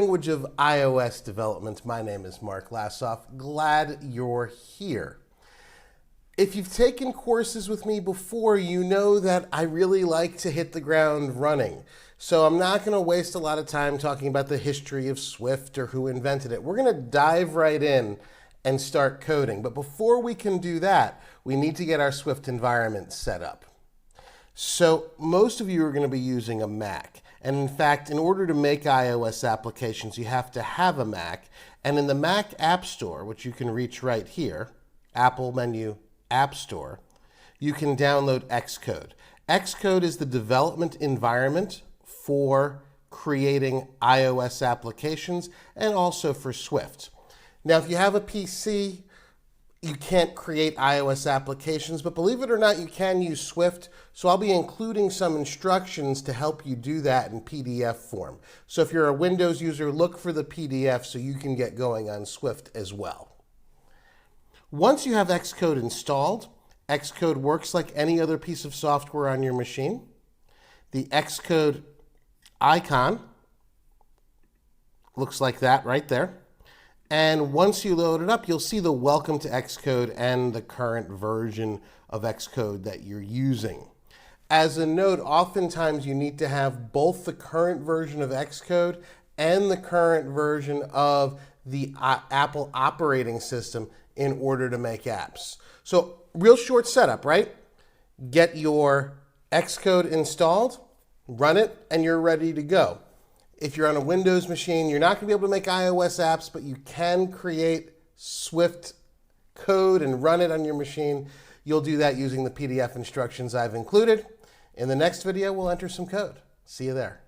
Language of iOS development. My name is Mark Lassoff. Glad you're here. If you've taken courses with me before, you know that I really like to hit the ground running. So I'm not going to waste a lot of time talking about the history of Swift or who invented it. We're going to dive right in and start coding. But before we can do that, we need to get our Swift environment set up. So most of you are going to be using a Mac. And in fact, in order to make iOS applications, you have to have a Mac. And in the Mac App Store, which you can reach right here, Apple menu, App Store, you can download Xcode. Xcode is the development environment for creating iOS applications and also for Swift. Now, if you have a PC, you can't create iOS applications, but believe it or not, you can use Swift. So I'll be including some instructions to help you do that in PDF form. So if you're a Windows user, look for the PDF so you can get going on Swift as well. Once you have Xcode installed, Xcode works like any other piece of software on your machine. The Xcode icon looks like that right there. And once you load it up, you'll see the Welcome to Xcode and the current version of Xcode that you're using. As a note, oftentimes you need to have both the current version of Xcode and the current version of the Apple operating system in order to make apps. So real short setup, right? Get your Xcode installed, run it, and you're ready to go. If you're on a Windows machine, you're not going to be able to make iOS apps, but you can create Swift code and run it on your machine. You'll do that using the PDF instructions I've included. In the next video, we'll enter some code. See you there.